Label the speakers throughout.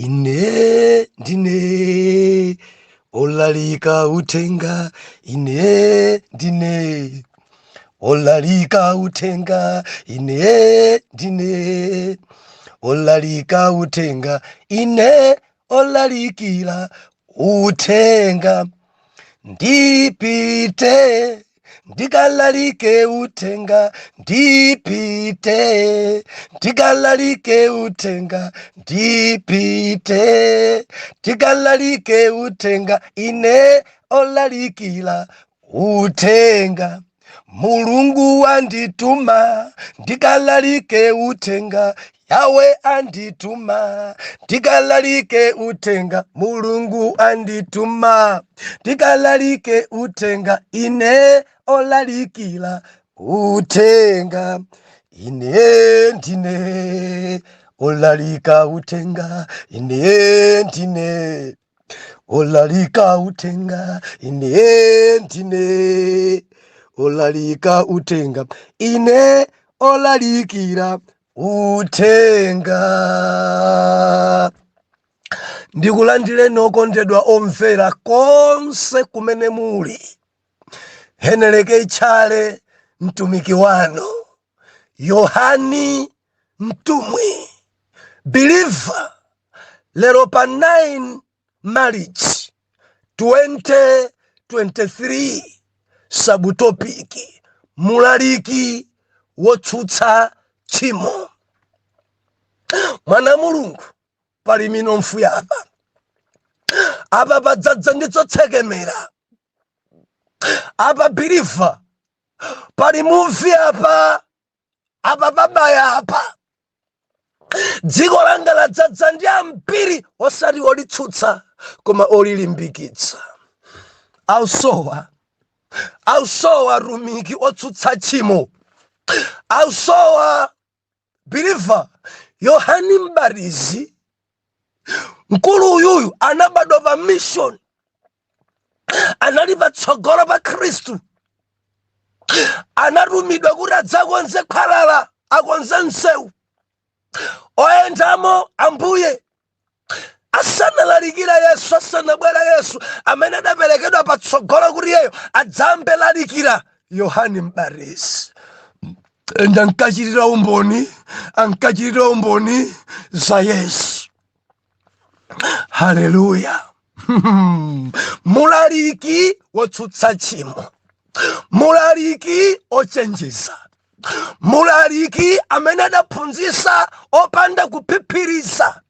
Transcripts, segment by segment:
Speaker 1: ine ndine olalika utenga, ine ndine olalika utenga, ine ndine olalika utenga, ine olalikila utenga, ndipite ndikalalike utenga, ndipite ndikalalike utenga, ndipite ndikalalike utenga, ine olalikila utenga. Mulungu andituma ndikalalike utenga, Yawe andituma ndikalalike utenga, Mulungu andituma ndikalalike utenga, ine olalikila utenga, ine ndine olalika utenga, ine ndine olalika utenga, ine ndine olalika utenga, ine olalikira utenga. Ndikulandire nokondedwa omvera konse kumene muli. Heneleke Tchale mtumiki wanu, Yohani mtumwi, believer, lero pa 9 March 2023, sabutopiki, Mulaliki Osutsa Tchimo. Mwana Mulungu pali mino mfu yapa, apa padzadza nditsotsekemera, apa believer pali muvi apa, apa babaya apa. Dziko langa ladzadza ndi ambiri osati olitsutsa koma olilimbikitsa. Ausowa rumiki otsutsa Tchimo, ausowa believer Yohani Mbarizi. Mkulu uyuyu anabadwa pa mission, anali patsogolo pa Khristu, anatumidwa kuti adzakonze khwalala, akonze msewu oyendamo Ambuye. Asanalalikira Yesu, asanabwera Yesu amene adaperekedwa patsogolo kuti yeyo adzambe lalikira, Yohani Mbarizi. Enda ankachitira umboni za Yesu. Haleluya. Mulaliki Osutsa Tchimo, mulaliki ochenjeza, mulaliki amene adaphunzitsa opanda kuphiphiritsa,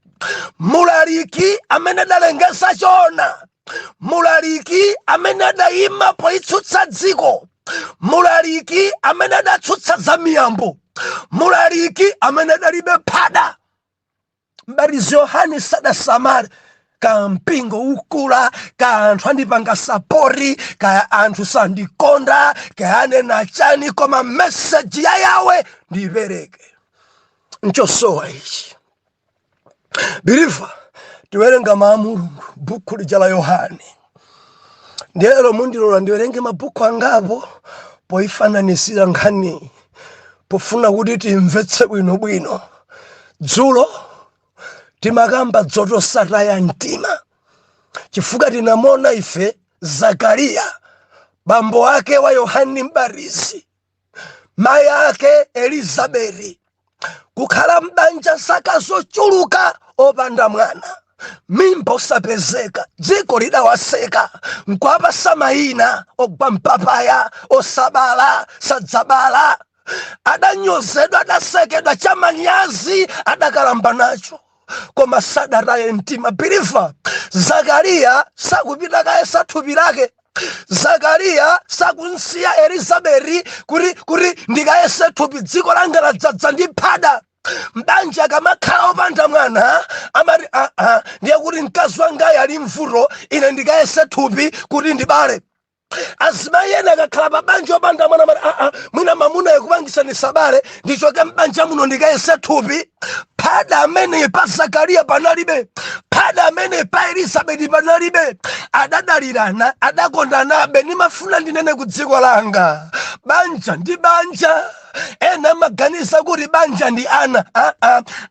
Speaker 1: mulaliki amene adalengeza choona, mulaliki amene adayima poitsutsa dziko, mulaliki amene adatsutsa za miyambo, mulaliki amene adalibe phada. Mbarizi Yohani sadasamale ka mpingo ukula, ka anthu andipanga sapori, ka anthu sandikonda, ka anena chani, koma message ya Yawe ndipereke. Nchosowa ichi. Believer, tiwerenga Mulungu buku lija la Yohani. Ndiyero mundilola ndiwerenge mabuku angapo poifananisira nkhani, pofuna kuti timvetse bwinobwino. Dzulo timakamba dzotosataya mtima, chifukwa tinamona ife Zakariya, bambo ake wa Yohani Mbarizi, mai ake Elizabeti, kukhala mbanja zaka zochuluka opanda mwana, mimba osapezeka, dziko lidawaseka, nkwapasa mayina ogwa mpapaya, osabala, sadzabala. Adanyozedwa, adasekedwa, chamanyazi adakalamba nacho, koma sadataye mtima. Believer, Zakariya sakupita kayesa thupi lake. Zakariya sakunsiya Elizabeti kuti ndikayese thupi, dziko langa ladzadza ndi phada. Mbanja akamakhala opanda mwana amati ndiye kuti mkazi wangayi ali mvuto, ine ndikayese thupi kuti ndibale. Azimayi ena akakhala pa banja opanda mwana amati mwina mamuna yakupangisa nisabale, ndichoke mbanja muno ndikayese thupi. Phada amene pa Zakariya panalibe. pada amene pa Elizabeti panalibe adadalirana adakondana beni mafuna ndinene ku dziko langa banja ndi banja. Ena maganiza kuti banja ndi ana.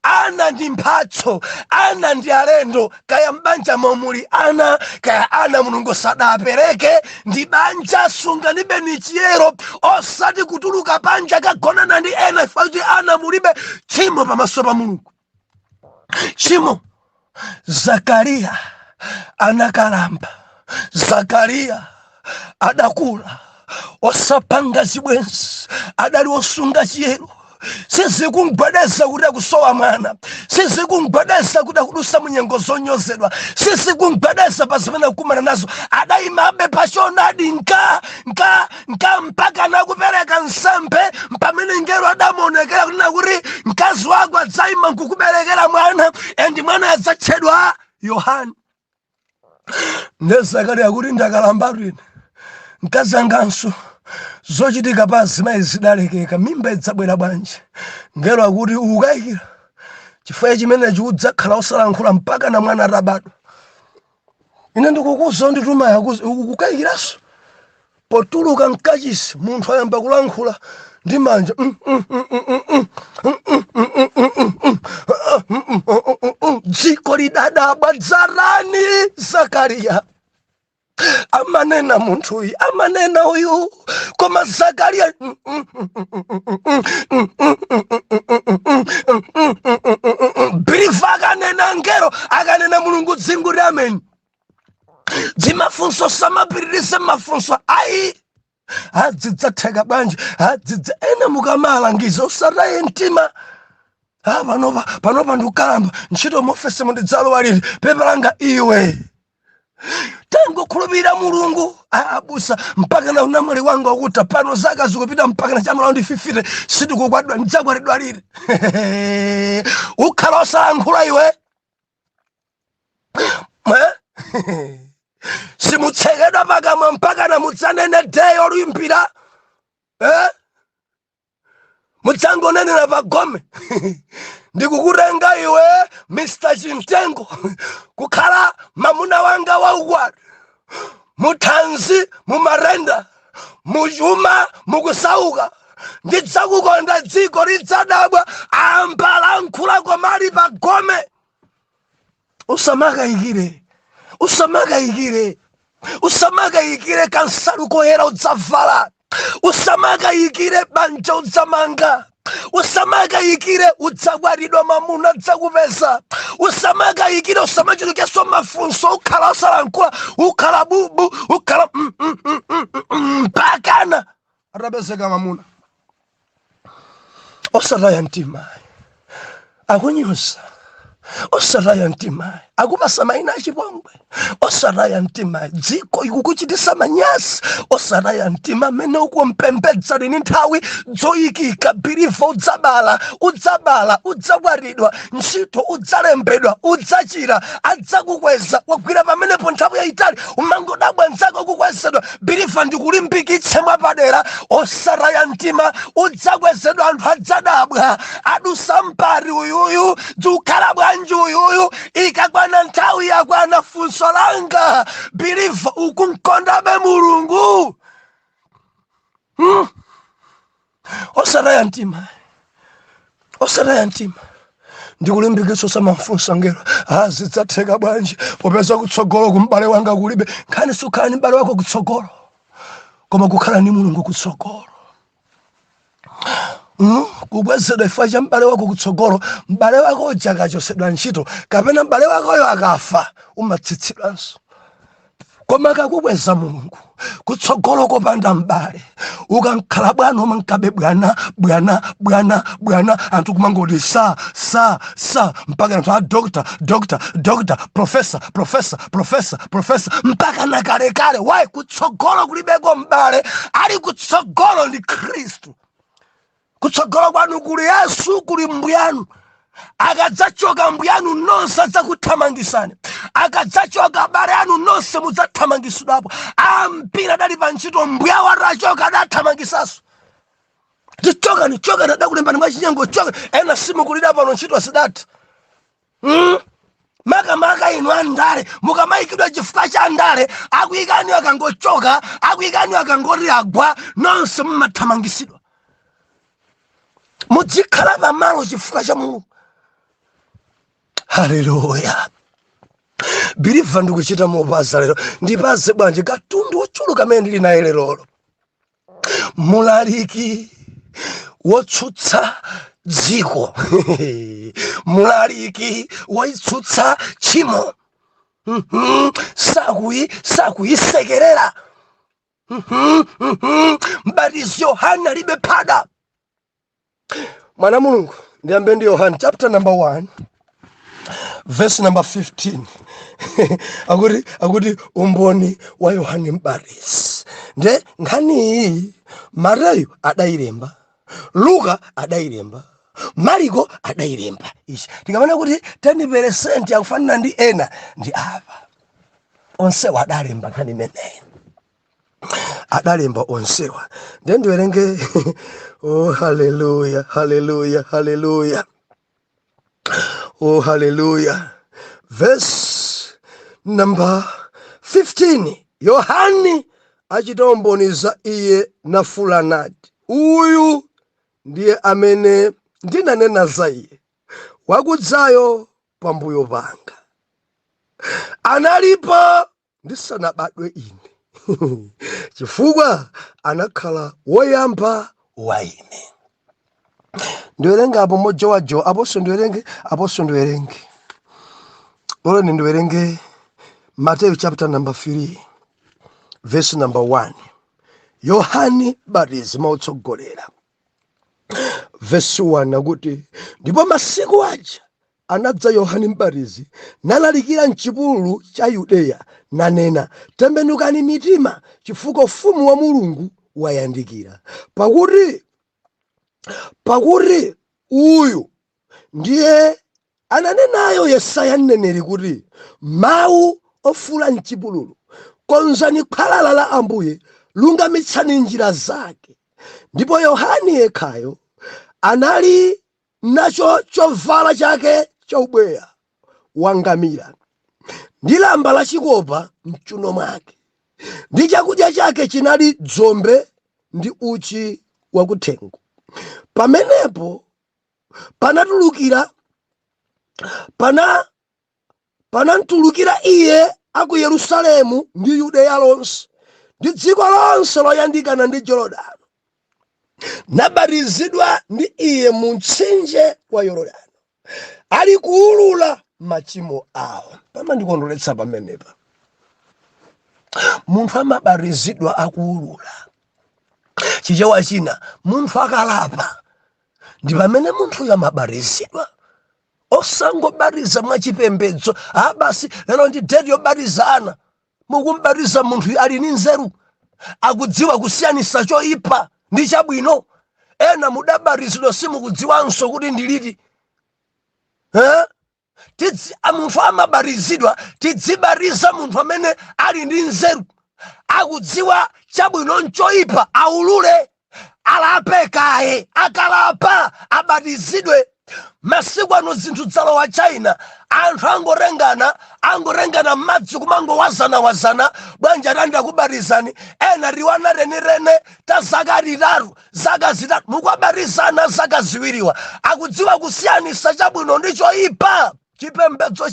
Speaker 1: Ana ndi mphatso, ana ndi alendo. Kaya mbanja momuli ana, kaya ana Mulungu sadapereke ndi banja. Sunganibe ni chiyero osati kutuluka banja kagonana ndi ena ifa kuti ana mulibe tchimo pamaso pa Mulungu. Tchimo. Zakariya anakalamba, Zakariya adakula osapanga zibwenzi, adali osunga chiyero. Sizikungwedeza kuti akusowa mwana, sizikungwedeza kuti akudusa munyengo zonyozedwa, sizikungwedeza pa zimene akumana nazo. Adayimabe pachonadi nka mpaka nakupereka nsembe pamene ngelo adamuonekera kuti mkazi wako adzayima nkukuberekera mwana endi mwana adzatchedwa Yohane. Ne Zakariya kuti ndakalambatu ine mkazi anganso zochitika pa azimayi zidalekeka, mimba idzabwera bwanji. Ngelo akuti ukayikira chifukwa chimenechi udzakhala osalankhula mpaka na mwana atabadwa. Ine ndikukuza ndituma yakuti ukukayikiranso potuluka mkachisi munthu ayamba kulankhula ndi manja dziko lidadabwa dzarani. Zakariya amanena munthu uyu, amanena uyu, koma Zakariya brifa akanena ngelo akanena Mulungu dzinguri ameni. Dzimafunso samapitirize mafunso ayi adzidzatheka bwanji adzidza ene mukamalangiza usataye mtima. Panopa ndikukalamba ntchito mofese mundidzalowa lili pepa langa iwe. Tangokhulupirira Mulungu abusa mpaka na unamwali wanga wakuti pano zaka zikupita mpaka na chamala ndi 50 sindikukwatidwa ndidzakwatidwa lili. Ukhala osalankhula iwe. Simutsekedwa pakamwa mpaka na mudzanene deyo oluyimbira. Mudzangonenera pagome. Ndikukutenga iwe Mr. Chintengo kukhala mamuna wanga waukwana, muthanzi, mumarenda, muchuma, mukusauka. Ndidzakukonda dziko lidzadabwa ambalankhula komali pagome. Usamakayikire kansalu koyera udzavala. Usamakayikire banja udzamanga. Usamakayikire udzakwatidwa mamuna adzakupeza. Usamakayikire usamachulukeso mafunso ukhala osalankhula ukhala bubu ukhala mpakana atapezeka mamuna. Osataya mtima akunyoza, osataya mtima akupasa mayina achipongwe, osataya mtima dziko ikukuchitisa manyasi, osataya mtima mene ukumpembedza lini nthawi zoyikika. Biriva udzabala udzakwatidwa, ntchito udzalembedwa, udzachira, adzakukweza. Wagwira pamenepo nthawi yayitali umangodabwa nzako kukwezedwa. Biriva ndikulimbikitse mwapadera, osataya mtima udzakwezedwa, anthu adzadabwa adusa mpari uyuyu dzukhala bwanji uyuyu ikakwana nthawi yakwana funso langa. Biriva ukumkondabe Mulungu. Osataya mtima ndikulimbikitsa samafunsa ngelo zidzatheka bwanji popeza kutsogolo kumbale wanga kulibe. Nkhani sukhala ni mbale wako kutsogolo, koma kukhala ni Mulungu kutsogolo. Kubwezedwa ifa cha mbale wako kutsogolo, mbale wako ojakachosedwa ntchito kapena mbale wakoyo akafa umatsitsidwanso. Koma kakubweza Mulungu kutsogolo kopanda mbale ukankhala bwana umankabe bwana anthu kumangoti sa mpaka anthu a doctor professor mpaka na kalekale. Wayi kutsogolo kulibeko mbale, ali kutsogolo ndi Khristu. Kutsogolo kwanu kuli Yesu, kuli mbuyanu. Akadzachoka mbuyanu nonse adzakuthamangisani. Akadzachoka abale anu nonse mudzathamangisidwapo. Ambiri adali pa ntchito mbuya watu achoka adathamangisaso. Tichoka adakulembani mwa chinyengo choka. Ena simu kulida pano ntchito asidati. Maka inu anu andale mukamaikidwa chifukwa cha andale akuyikani akangochoka akuyikani akangoti agwa nonse mmathamangisidwa muzikhala pamalo chifukwa cha Mulungu. Haleluya. Biliva ndikuchita mopaza lero ndipaze bwanji katundu wochuluka amene ndili naye lerolo. Mulaliki wotsutsa dziko mulaliki wotsutsa tchimo sakuyisekerera mbatizi Yohana libe pada. Mwana Mulungu ndiyambe ndi Yohana chapter number 1 verse number 15 akuti umboni wa Yohana Mbatizi. Nde nkhani Mateyu adayilemba, Luka adayilemba, Mariko adayilemba. Ichi tikamana kuti 10% yakufanana ndi ena ndi apa onsewa adalemba nkhani imeneyi, adalemba onsewa. Then ndiwerenge oh hallelujah, hallelujah, hallelujah, oh hallelujah. Verse number 15, Yohani achita umboni za iye nafula nati, uyu ndiye amene ndinanena za iye wakudzayo pambuyo panga, analipo ndisanabadwe ine chifukwa anakhala woyamba wa ine. Ndiwerenge apo mojowajo aposo ndiwerenge olo ndiwerenge Mateyu chapter number 3 verse number 1. Yohani Mbatizi mautsogolera. Verse 1 akuti ndipo masiku aja anadza Yohani Mbatizi nalalikira mchipululu cha Yudeya nanena, tembenukani mitima chifukwa ufumu wa Mulungu wayandikira. Pakuti uyu ndiye ananenayo Yesaya mneneri kuti, mawu ofula mchipululu, konzani khwalala la Ambuye, lungamitsani njira zake. Ndipo Yohani yekhayo anali nacho chovala chake chaubweya wangamira ndi lamba la chikopa mchuno mwake, ndi chakudya chake chinali dzombe ndi uchi wakuthengo. Pamenepo panamtulukira iye aku Yerusalemu ndi Yudeya lonse ndi dziko lonse loyandikana ndi Yorodani, nabatizidwa ndi iye mu mtsinje wa Yorodani, ali kuwulula machimo awo. Pamandikondweretsa pamenepa, munthu amabatizidwa akuwulula. Chichewa china munthu akalapa ndi pamene munthu yamabatizidwa. Osangobatiza mwachipembedzo basi lero ndi date yobatizana, mukumbatiza munthu ali ndi nzeru, akudziwa kusiyanisa choyipa ndi chabwino. Ena mudabatizidwa simukudziwanso kuti ndiliti. Munthu amabatizidwa tidzibatiza munthu amene ali ndi nzeru, akudziwa chabwino nchoyipa, aulule, alape kaye, akalapa abatizidwe. Masiku ano zinthu dzalowa China, anthu angorengana madzi kumangowazana bwanja tanda kubatizani, ena riwana renirene ta zaka zitatu zaka zitatu mukubatizana zaka ziwiriwa, akudziwa kusiyanisa chabwino ndi choyipa. Chipembedzo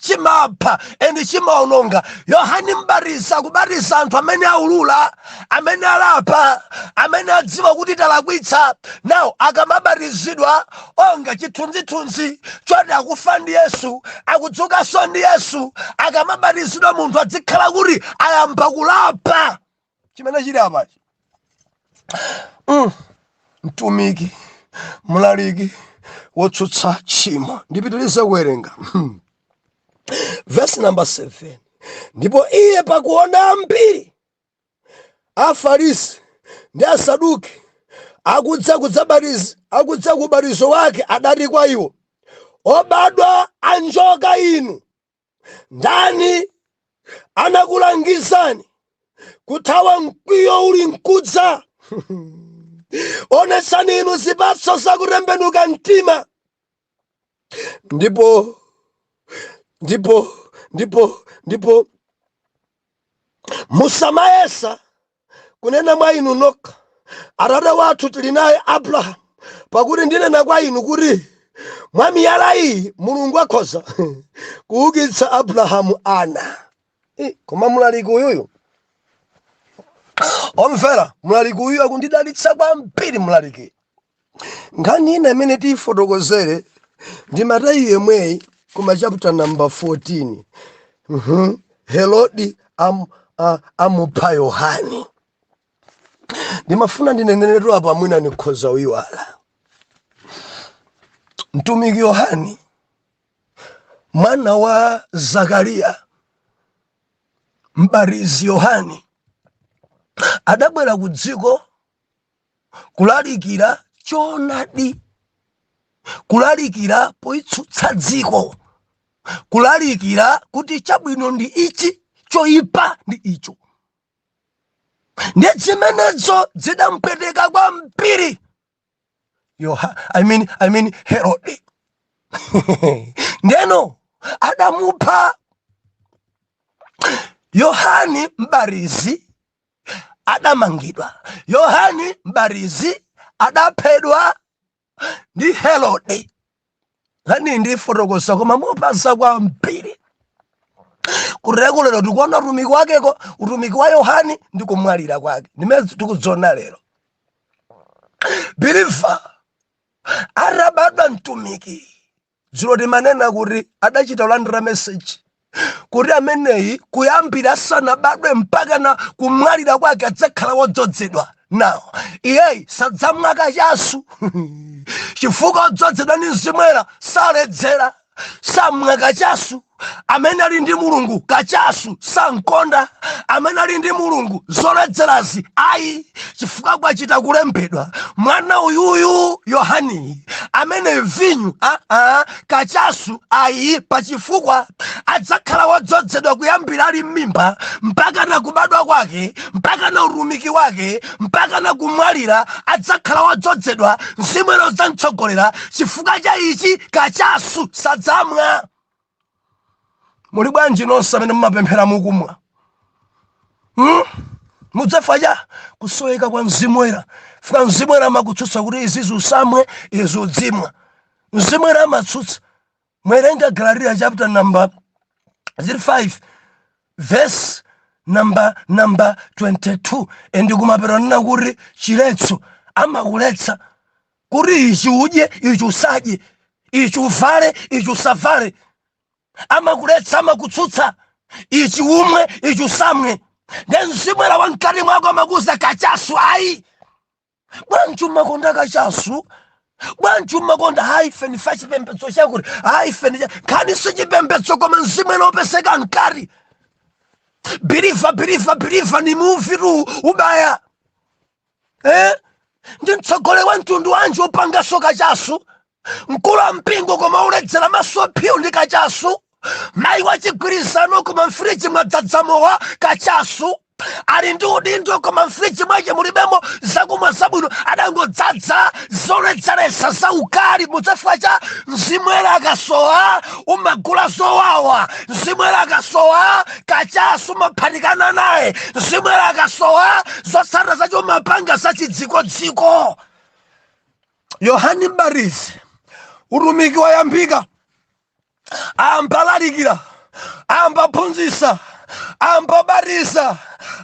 Speaker 1: chimapha ende chimaononga. Yohani Mbatizi akubatiza anthu amene aulula, amene alapa, amene adziwa kuti talakwitsa. Nawo akamabatizidwa onga chithunzithunzi choti akufa ndi Yesu, akudzukanso ndi Yesu. Akamabatizidwa munthu adzikhala kuti ayamba kulapa. Chimene chili apachi mtumiki mulaliki wotsutsa tchimo. Ndipitirize kuwerenga verse number 7. Ndipo iye pakuona ambiri Afarisi ndi Asaduki akudza kubatizo wake, adati kwa iwo, obadwa anjoka inu, ndani anakulangizani kuthawa mkwiyo uli mkudza? Onetsani inu zipatso zakutembenuka mtima. Ndipo ndipo musamayesa kunena mwa inu nokha. Atate wathu tili naye Abrahamu, pakuti ndinena kwa inu kuti mwa miyala iyi Mulungu akhoza kuukitsa Abrahamu ana. Koma Mulaliki uyuyu omvera, Mulaliki uyu akundidalitsa kwambiri. Mulaliki nkhani ina imene tiyifotokozere ndi Mateyu yemweyi kuma chapter number 14. Herode amupha Yohane. Ndimafuna ndineneretu apa mwina nikhoza uyiwala. Mtumiki Yohane mwana wa Zakariya, mbarizi Yohane, adabwera ku dziko kulalikira choonadi, kulalikira poitsutsa dziko, kulalikira kuti chabwino ndi ichi, choyipa ndi icho. Ndi zimenezo zidampeteka kwambiri Herode. Ndeno adamupha Yohane mbarizi, adamangidwa. Yohane mbarizi adaphedwa ndi Herode. Lani ndi fotokoza koma mopasa kwambiri. Kurekulero tikuona utumiki wakeko, utumiki wa Yohane ndi kumwalira kwake. Ndimene tikudzona lero. Biliva arabadwa mtumiki, dzulo timanena kuti adachita ulandira message kuti ameneyi kuyambira asanabadwe mpaka na kumwalira kwake adzakhala wodzozedwa. Now iyeyi sadzamwa kachasu chifukwa odzozedwa ndi Mzimu Woyera saledzera, samwa kachasu. Amene ali ndi Mulungu kachasu sankonda. Amene ali ndi Mulungu zoledzerazi ayi, chifukwa kwachita kulembedwa mwana uyuyu Yohane amene vinyu kachasu ayi, pachifukwa adzakhala wodzozedwa kuyambira ali m'mimba mpaka na kubadwa kwake, mpaka na utumiki wake, mpaka na kumwalira adzakhala wodzozedwa. Mzimu Woyera udzamtsogolera. Chifukwa cha ichi kachasu sadzamwa. Muli bwanji nonse amene mumapemphera mukumwa? Mudzafa kusoweka kwa Mzimu Woyera. Fika Mzimu Woyera amakutsutsa kuti izi usamwe, izi udzimwa. Mzimu Woyera amatsutsa. Mwerenga Galatiya chapter number 5 verse number 22. Endi kumapero nina kuti chiletso amakuletsa kuti ichi udye, ichi usadye, ichi uvale, ichi usavale. Amakuletsa, amakutsutsa ichi umwe, ichi usamwe. Ndi Mzimu Woyera wankati mwako amakuza kachasu ayi. Bwanji umakonda kachasu? Bwanji umakonda haife ndifa chipembedzo chakuti haife ndi khani si chipembedzo koma Mzimu Woyera opeseka nkati. Believe ni movie tu ubaya. Ndi mtsogole wa mtundu wanji opanga so kachasu. Mkulu wa mpingo koma uledzera maso phiu ndi kachasu. Mayi wachigwirizano koma mfriji mwadzadzamowa kachasu. Ali ndi udindo koma mfriji mwache mulibemo zakumwa zabwino adangodzadza zoledzeresa za ukali. Mudzafa cha Mzimu Woyera akasowa umagula zowawa. Mzimu Woyera akasowa kachasu umaphatikana naye. Mzimu Woyera akasowa zotsata zacho umapanga zachidzikodziko. Yohane mbarizi utumiki wayambika, ambalalikira, ambaphunzitsa, ambabatiza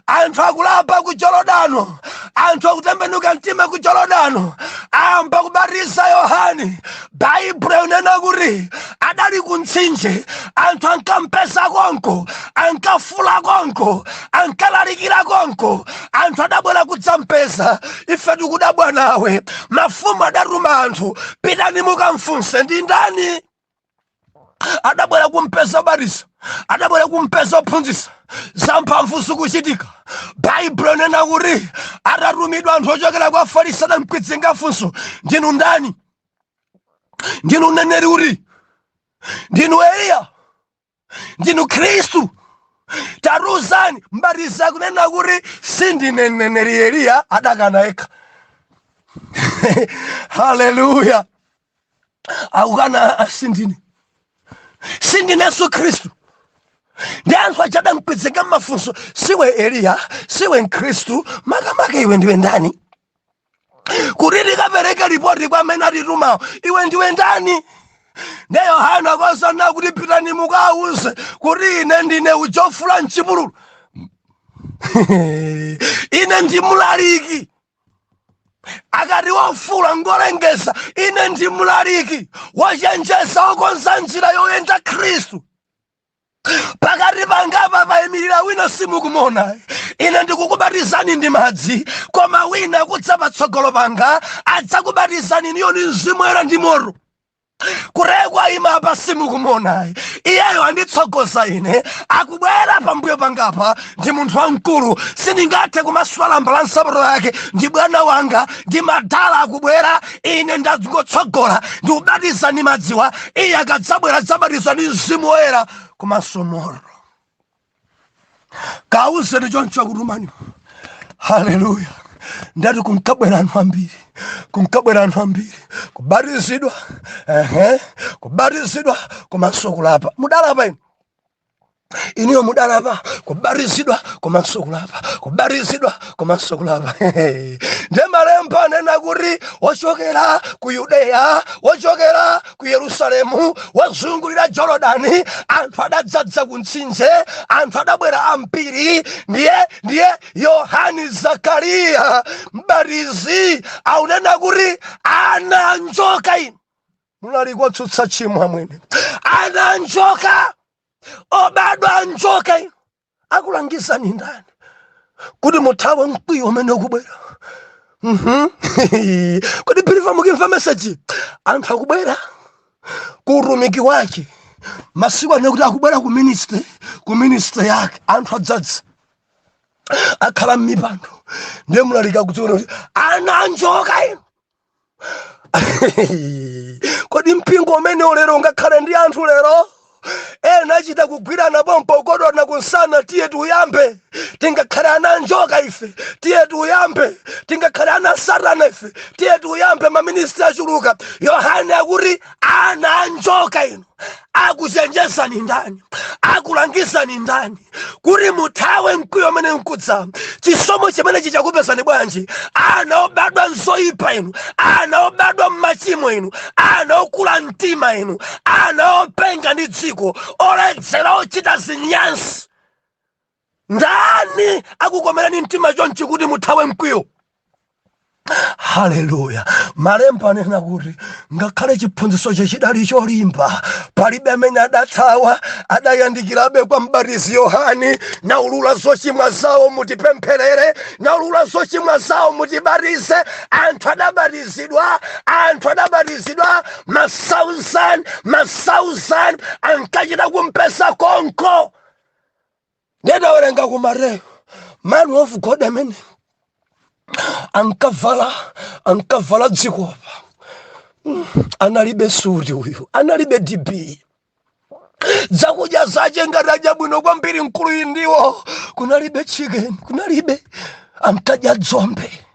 Speaker 1: anthu akulapa ku Jorodano, anthu akutembenuka mtima ku Jorodano, ambakubatiza Yohane. Baibulo inena kuti adali ku mtsinje, anthu ankampeza konko, ankafula konko, ankalalikira konko, anthu adabwera kudzampeza. Ife tikudabwa nawe. Mafumu adatuma anthu, pitani mukamfunse ndi ndani. Adabwera kumpeza ubatizo, adabwera kumpeza uphunzitsa, zamphamvu zikuchitika. Baibulo inena kuti atatumidwa anthu ochokera kwa Afarisi adamkwitsinga funso, ndinu ndani? Ndinu mneneri uri? Ndinu Eliya? Ndinu Khristu? Taruzani. Mbatizi akunena kuti sindine mneneri Eliya, adakana yekha. Haleluya. Akukana sindine. sindine Yesu Kristu. Ndi anthu achada mkwizika mafunso, siwe Eliya, siwe Mkristu, makamaka iwe ndiwe ndani? Kuti ndikapereka ripoti kwa amene atitumawo, iwe ndiwe ndani? Ne Yohana kwasana kuti pitani mukawuze kuti ine ndine ujofula mchipululu. Ine ndi Mulaliki. Akati wofula ngolengesa, ine ndi Mulaliki. Wachenjeza okonza njira yoyenda Khristu. Pakati pangapa payimirira wina simukumona. Ine ndikukubatizani ndi madzi, koma wina kudza patsogolo panga adzakubatizani ndiyo ndi Mzimu Woyera ndi moto. Kurekwa ima apa simukumona. Iyeyo anditsogoza ine, akubwera pambuyo pangapa ndi munthu wamkulu. Sindingathe kumaswala mbala nsapato yake, ndi bwana wanga ndi madala akubwera. Ine ndangotsogola ndi kubatiza ndi madziwa, iye akadzabwera adzabatiza ndi Mzimu Woyera komanso moto. Kawuze ndi choncho kutumani. Haleluya. Ndati kunkabwera anthu ambiri, kubatizidwa, kubatizidwa komanso kulapa. Mudalapa inu? Iniyo mudalapa, kubatizidwa komanso kulapa, kubatizidwa komanso kulapa. Nde malemba anena kuti wachokera ku Yudeya, wachokera ku Yerusalemu, wazungulira Jorodani, anthu adadzadza ku mtsinje, anthu adabwera ambiri. Ndiye Yohani Zakariya mbatizi aunena kuti ana njoka inu. Mulaliki Osutsa Tchimo amwene. Ana njoka, obadwa njoka inu. Akulangizani ndani kuti muthawe mkwiyo umene ukubwera? Kuti piliva mukimva message, anthu akubwera ku utumiki wake. Masiku ane kuti akubwera ku ministry yake, anthu adzadza akhala m'mipando. Ndiye Mulaliki akudziona kuti ana njoka inu. Kodi mpingo umene lero ungakhale ndi anthu lero ena achita kugwirana pompo ukodona kunsana, tiye tuyambe tingakhale ana njoka ife, tiye tuyambe tingakhale ana Satana ife, tiye tuyambe maministri achuluka. Yohane akuti ana njoka inu. Akuchenjezani ndani? Akulangizani ndani kuti muthawe mkwiyo umene mkudza? Chisomo chimene chichakupezani bwanji? Ana obadwa nzoyipa inu, ana obadwa mmachimo inu, ana okula mtima inu, ana openga ndi dziko, oledzera ochita zinyansi. Ndani akukomerani mtima chonchi kuti muthawe mkwiyo? Haleluya. Malemba anena kuti ngakhale chiphunzitso chidali cholimba, palibe amene adathawa, adayandikirabe kwa mbatizi Yohani. Naulula zochimwa zawo mutipempherere, naulula zochimwa zawo mutibatize. Anthu adabatizidwa, masauzani ankachita kumpesa konko. Ndidawerenga ku Mateyu, man of God amene ankavala dzikopa. Analibe sudi uyu, analibe DB. Zakudya zache ngati bwino kwambiri mkulu indiwo. Kunalibe chicken, kunalibe. Ankadya dzombe.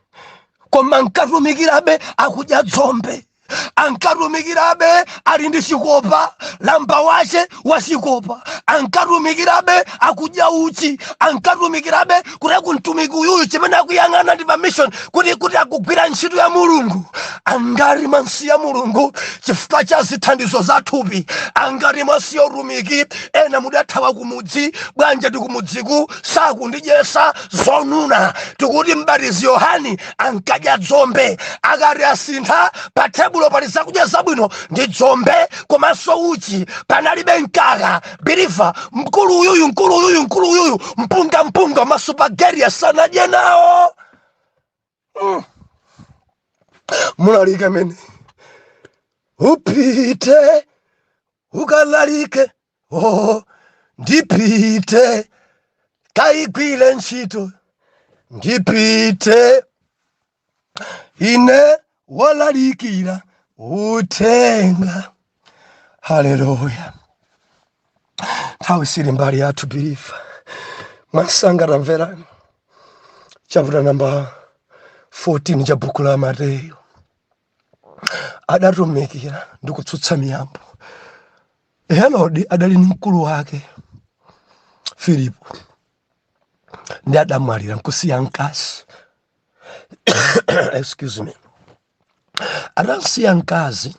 Speaker 1: Koma ankatumikirabe akudya dzombe. Ankatumikirabe ali ndi chikopa, lamba wache wa chikopa. Ankatumikirabe akudya uchi. Ankatumikirabe kuti kuntumiki uyu chimene akuyang'ana ndi pa mission kuti akugwira ntchito ya Mulungu. Angari mansiya Mulungu chifukwa cha zithandizo za thupi. Angari mansiya utumiki, ena mudathawa kumudzi. Bwanja tikumudziku sakundidyesa zonuna. Tikuti mbatizi Yohani ankadya dzombe. Akati asintha pa tebulo pali zakudya zabwino ndi dzombe komanso uchi. Panalibe mkaka. Biliva, mkulu uyuyu mpunga masupageri asanadye nawo. Mulaliki amene upite ukalalike, ndipite kayigwire ntchito, ndipite ine walalikira uthenga. Haleluya. Nthawi sili mbali yathu biliva. Mwansanga tamverani chapter number 14 cha buku la Mateyu. Adatumikira ndi kutsutsa miyambo. Herode adali ndi mkulu wake Filipo ndi adamwalira nkusiya mkazi excuse me, atansiya mkazi.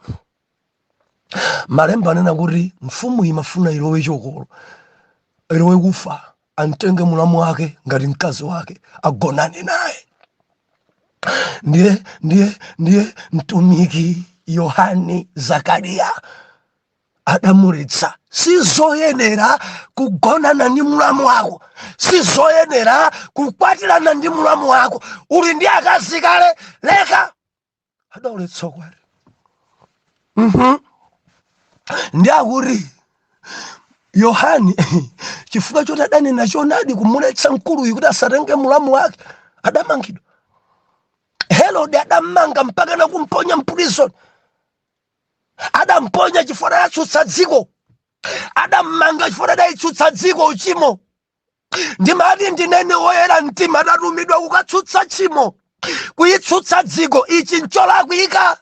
Speaker 1: Malemba anena kuti mfumu imafuna ilowe chokolo, ilowe kufa, amtenge mulamu wake ngati mkazi wake agonane naye. Ndiye mtumiki Yohane Zakariya adamuletsa. Sizoyenera kugonana ndi mulamu wako, sizoyenera kukwatirana ndi mulamu wako, uli ndi akazi kale, leka. Adaletsa kwale. Ndi akuti Yohane chifukwa choti adanena chonadi kumuletsa mkuluyu kuti asatenge mulamu wake, adamangidwa. Herode adamanga mpaka na kumponya mpulizoni. Adamponya chifukwa adatsutsa dziko, adammanga chifukwa adayitsutsa dziko uchimo. Ndimati ndinene woyera mtima adatumidwa kukatsutsa tchimo, kuyitsutsa dziko. Ichi ncholakuyika.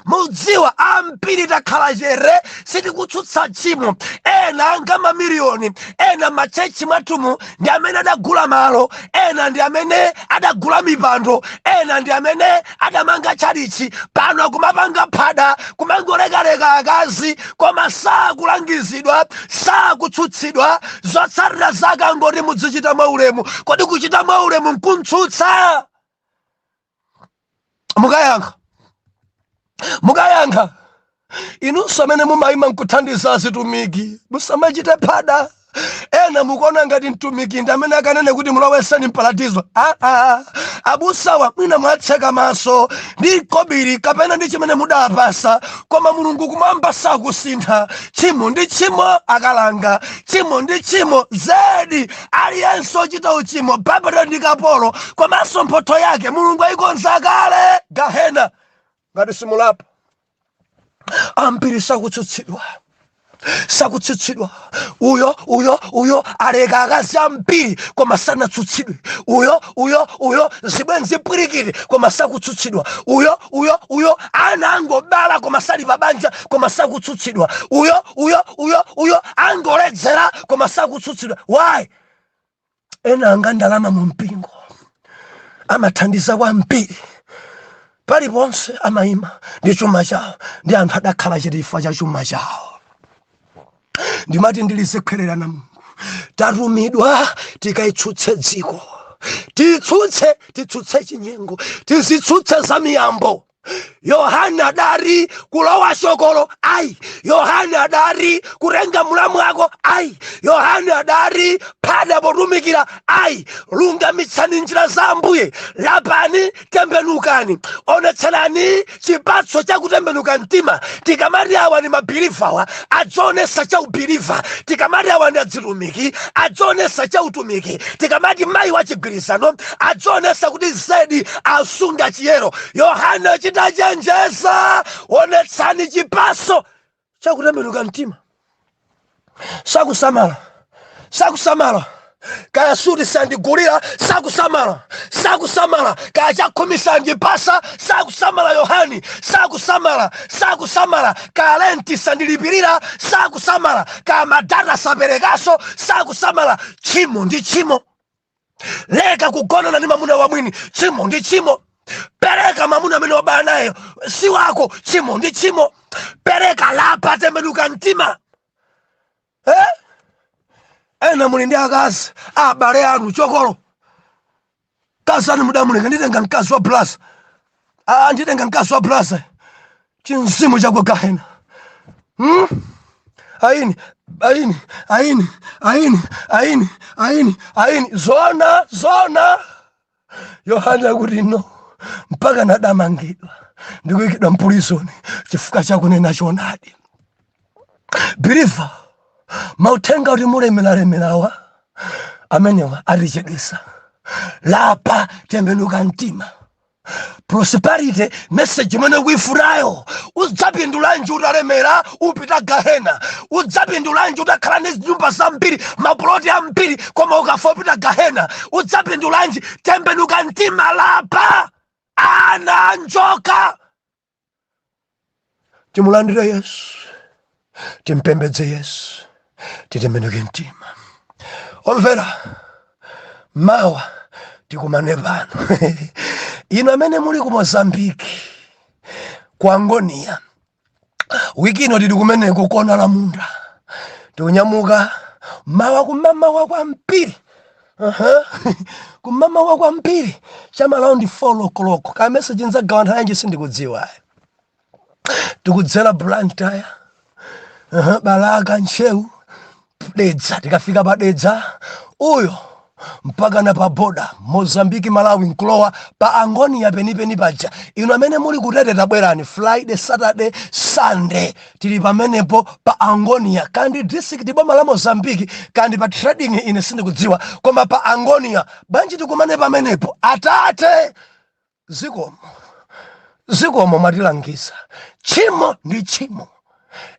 Speaker 1: Mudziwa ambiri takhala chete sitikutsutsa tchimo. Ena anga mamiliyoni, ena machechi mwatumu ndi amene adagula malo, ena ndi amene adagula mipando, ena ndi amene adamanga chalichi. Pano akumapanga phada, kumangolekaleka akazi, koma sakulangizidwa, sakutsutsidwa. Zotsatira zake angoti muzichita mwaulemu. Kodi kuchita mwaulemu nkutsutsa? Mukayankha inunso amene mumayima nkuthandiza azitumiki, musamachite phada. Ena mukuona ngati mtumiki ndi amene akanene kuti muloweseni mpalatizo. Abusawa mwina mwatseka maso ndi kobiri kapena ndi chimene mudapasa, koma Mulungu kumwamba sakusintha. Tchimo ndi tchimo akalanga, tchimo ndi tchimo zedi. Aliyense ochita uchimo bapata ndi kapolo, komanso mphotho yake Mulungu ayikonza kale, gahena. Ngati simulapa ambiri sakutsutsidwa. Uyo aleka akazi ambiri koma sanatsutsidwe. Uyo zibwenzi pwirikiti koma sakutsutsidwa. Uyo ana angobala koma sali pabanja koma sakutsutsidwa. Uyo angoledzera koma sakutsutsidwa. Why? Ena anga ndalama mu mpingo amathandiza kwambiri, paliponse amayima ndi chuma chawo, ndi anthu adakhala chifukwa cha chuma chawo. Ndimati ndilizikwererana Mulungu. Tatumidwa tikayitsutse dziko, titsutse chinyengo, tizitsutse za miyambo. Yohane adari kulowa chokolo, ayi. Yohane adari kurenga mulamu wako, ayi. Yohane adari phada potumikira, ayi. Lungamitsani njira za Ambuye, lapani, tembenukani, onetserani chipatso cha kutembenuka mtima. Tikamati awa ni mabilivawa, adzaonesa cha ubiliva. Tikamati awa ndi azitumiki, adzaonesa cha utumiki. Tikamati mayi wa chigwirizano, adzaonesa kuti zedi asunga chiyero. Yohane chitajenjeza, onetsani chipatso cha kutembenuka mtima. Sakusamala kaya suti sandigulira, sakusamala kaya chakhumi sandipasa, sakusamala Yohane, sakusamala kaya lenti sandilipirira, sakusamala kaya madata saperekaso, sakusamala. Tchimo ndi tchimo. Leka kugonana ndi mamuna wa mwini, tchimo ndi tchimo. Pereka mamuna amene wabala naye si wako, tchimo ndi tchimo. Pereka lapa, tembenuka mtima. Ena muli ndi akazi abale anu chokolo, kazani mudamulenga nditenga mkazi wa blasa, nditenga mkazi wa blasa, chinzimu chakwa gahena. Aini zona. Yohane akuti no, mpaka nadamangidwa ndikuyikidwa mpulizoni chifukwa chakunena chonadi. Biliva mauthenga kuti mulemelamelawa amenewa atichedwesa. Lapa, tembenuka mtima. Prosperity message imene kuifunayo, udzapindulanji utalemera upita gahena, udzapindulanji utakhala ndi nyumba zambiri, maploti ambiri, koma ukafa upita gahena, udzapindulanji? Tembenuka mtima, lapa, ana njoka. Timulandire Yesu. timpembedze Yesu, titembenuke mtima. Omvera, mawa tikumane pano. Inu amene muli ku Mozambiki, ku Angonia, wiki ino tili kumeneko kona la munda. Tikunyamuka mawa kumamawa kwa mpiri. Kumamawa kwa mpiri. Chama around 4 o'clock. Ka message nzagawa nthawi sindikudziwa. Tikudzera Blantyre. Balaka Nchewu. Dedza, tikafika pa Dedza. Uyo mpaka na pa boda Mozambiki Malawi nkulowa pa Angonia penipeni paja. Inu amene muli kutete tabwerani Friday, Saturday, Sunday tili pamenepo pa Angonia, kandi district boma la Mozambiki, kandi pa trading ine sindikudziwa, koma pa Angonia banji tikumane pamenepo. Atate zikomo matilangisa. Tchimo ndi tchimo,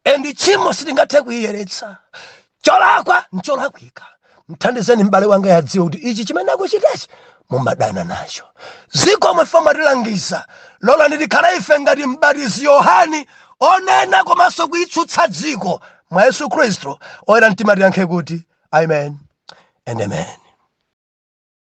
Speaker 1: endi tchimo sitingathe kuiyeretsa. Cholakwa ncholakika. Mthandizeni m'bale wanga yadziwe kuti ichi chimene akuchitachi mumadana nacho. Zikomo ife matilangisa. Lola ndikhale ife ngati m'batizi Yohane onena komanso kuitsutsa dziko mwa Yesu Khristu oyera mtima tiyankhe kuti amen and amen.